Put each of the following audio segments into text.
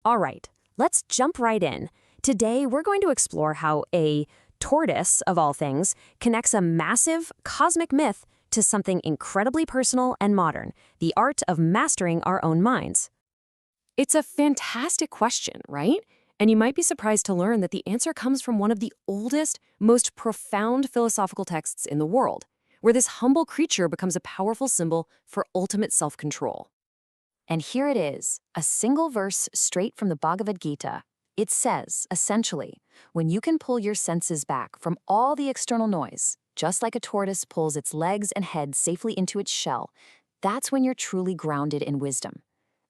All right, let's jump right in. Today, we're going to explore how a tortoise, of all things, connects a massive cosmic myth to something incredibly personal and modern, the art of mastering our own minds. It's a fantastic question, right? And you might be surprised to learn that the answer comes from one of the oldest, most profound philosophical texts in the world, where this humble creature becomes a powerful symbol for ultimate self-control. And here it is, a single verse straight from the Bhagavad Gita. It says, essentially, when you can pull your senses back from all the external noise, just like a tortoise pulls its legs and head safely into its shell, that's when you're truly grounded in wisdom.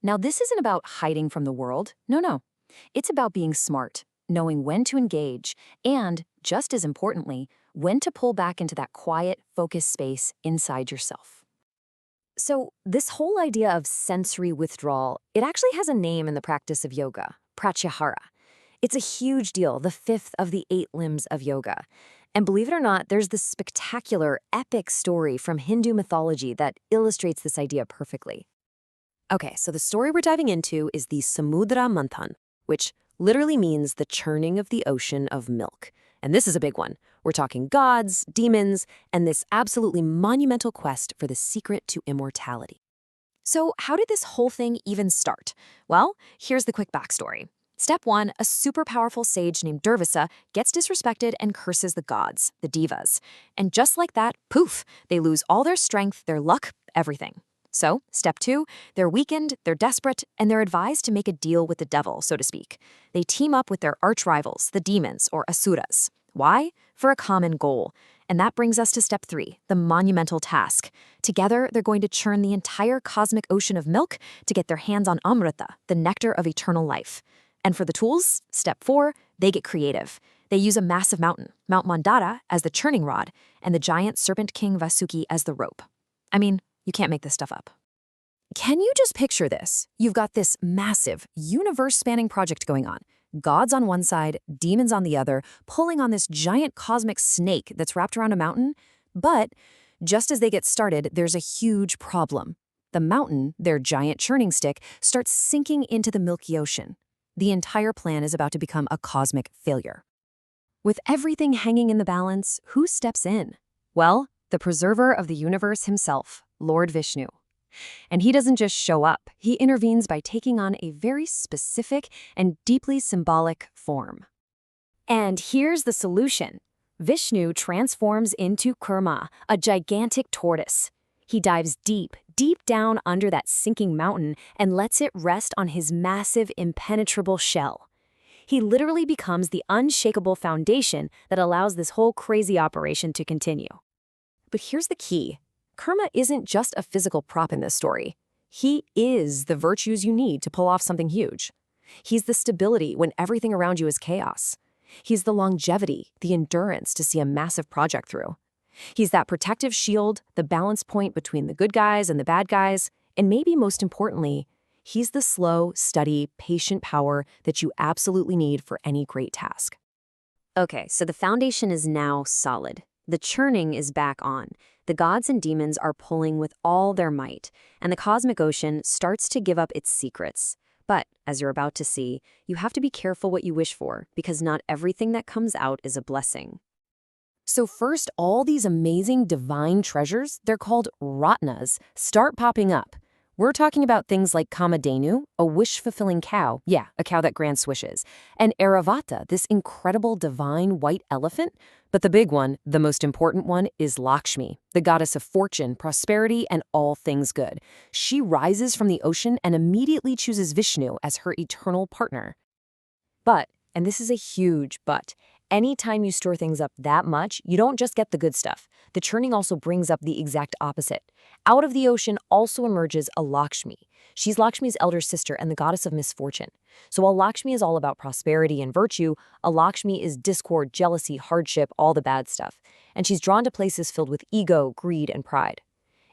Now, this isn't about hiding from the world. No. It's about being smart, knowing when to engage, and, just as importantly, when to pull back into that quiet, focused space inside yourself. So this whole idea of sensory withdrawal, it actually has a name in the practice of yoga, pratyahara. It's a huge deal, the fifth of the 8 limbs of yoga. And believe it or not, there's this spectacular, epic story from Hindu mythology that illustrates this idea perfectly. Okay, so the story we're diving into is the Samudra Manthan, which literally means the churning of the ocean of milk. And this is a big one. We're talking gods, demons, and this absolutely monumental quest for the secret to immortality. So how did this whole thing even start? Well, here's the quick backstory. Step 1, a super powerful sage named Durvasa gets disrespected and curses the gods, the devas. And just like that, poof, they lose all their strength, their luck, everything. So, step 2, they're weakened, they're desperate, and they're advised to make a deal with the devil, so to speak. They team up with their arch-rivals, the demons, or asuras. Why? For a common goal. And that brings us to step 3, the monumental task. Together, they're going to churn the entire cosmic ocean of milk to get their hands on Amrita, the nectar of eternal life. And for the tools, step 4, they get creative. They use a massive mountain, Mount Mandara, as the churning rod, and the giant serpent king Vasuki as the rope. I mean, you can't make this stuff up. Can you just picture this? You've got this massive, universe-spanning project going on. Gods on one side, demons on the other, pulling on this giant cosmic snake that's wrapped around a mountain. But just as they get started, there's a huge problem. The mountain, their giant churning stick, starts sinking into the milky ocean. The entire plan is about to become a cosmic failure. With everything hanging in the balance, who steps in? Well, the preserver of the universe himself, Lord Vishnu. And he doesn't just show up, he intervenes by taking on a very specific and deeply symbolic form. And here's the solution. Vishnu transforms into Kurma, a gigantic tortoise. He dives deep down under that sinking mountain and lets it rest on his massive, impenetrable shell. He literally becomes the unshakable foundation that allows this whole crazy operation to continue. But here's the key. Kurma isn't just a physical prop in this story. He is the virtues you need to pull off something huge. He's the stability when everything around you is chaos. He's the longevity, the endurance to see a massive project through. He's that protective shield, the balance point between the good guys and the bad guys, and maybe most importantly, he's the slow, steady, patient power that you absolutely need for any great task. Okay, so the foundation is now solid. The churning is back on. The gods and demons are pulling with all their might, and the cosmic ocean starts to give up its secrets. But, as you're about to see, you have to be careful what you wish for, because not everything that comes out is a blessing. So first, all these amazing divine treasures, they're called ratnas, start popping up. We're talking about things like Kamadhenu, a wish-fulfilling cow, a cow that grants wishes, and Airavata, this incredible divine white elephant. But the big one, the most important one, is Lakshmi, the goddess of fortune, prosperity, and all things good. She rises from the ocean and immediately chooses Vishnu as her eternal partner. But, and this is a huge but, anytime you store things up that much, you don't just get the good stuff. The churning also brings up the exact opposite. Out of the ocean also emerges a Lakshmi. She's Lakshmi's elder sister and the goddess of misfortune. So while Lakshmi is all about prosperity and virtue, a Lakshmi is discord, jealousy, hardship, all the bad stuff. And she's drawn to places filled with ego, greed, and pride.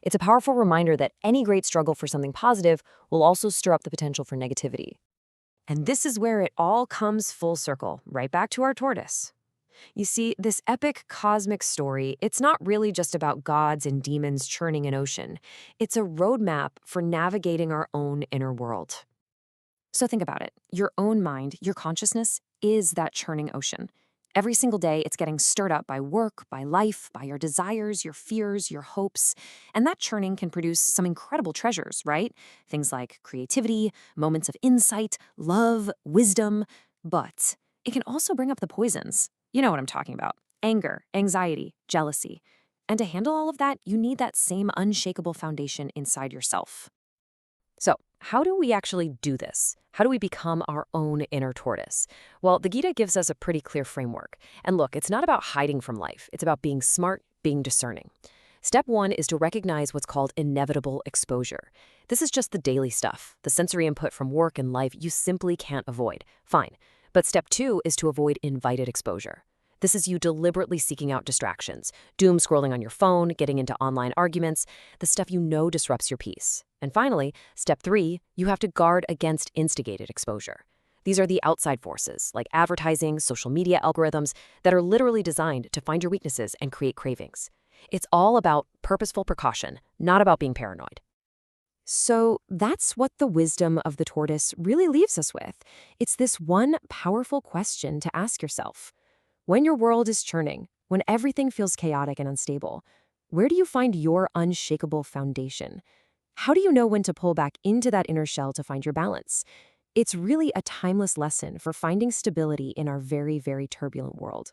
It's a powerful reminder that any great struggle for something positive will also stir up the potential for negativity. And this is where it all comes full circle, right back to our tortoise. You see, this epic cosmic story, it's not really just about gods and demons churning an ocean. It's a roadmap for navigating our own inner world. So think about it. Your own mind, your consciousness, is that churning ocean. Every single day, it's getting stirred up by work, by life, by your desires, your fears, your hopes. And that churning can produce some incredible treasures, right? Things like creativity, moments of insight, love, wisdom. But it can also bring up the poisons. You know what I'm talking about: anger, anxiety, jealousy. And to handle all of that, you need that same unshakable foundation inside yourself. So, how do we actually do this? How do we become our own inner tortoise? Well, the Gita gives us a pretty clear framework. And look, it's not about hiding from life. It's about being smart, being discerning. Step one is to recognize what's called inevitable exposure. This is just the daily stuff, the sensory input from work and life you simply can't avoid. Fine. But step two is to avoid invited exposure. This is you deliberately seeking out distractions, doom scrolling on your phone, getting into online arguments, the stuff you know disrupts your peace. And finally, step three, you have to guard against instigated exposure. These are the outside forces, like advertising, social media algorithms, that are literally designed to find your weaknesses and create cravings. It's all about purposeful precaution, not about being paranoid. So that's what the wisdom of the tortoise really leaves us with. It's this one powerful question to ask yourself. When your world is churning, when everything feels chaotic and unstable, where do you find your unshakable foundation? How do you know when to pull back into that inner shell to find your balance? It's really a timeless lesson for finding stability in our very, very turbulent world.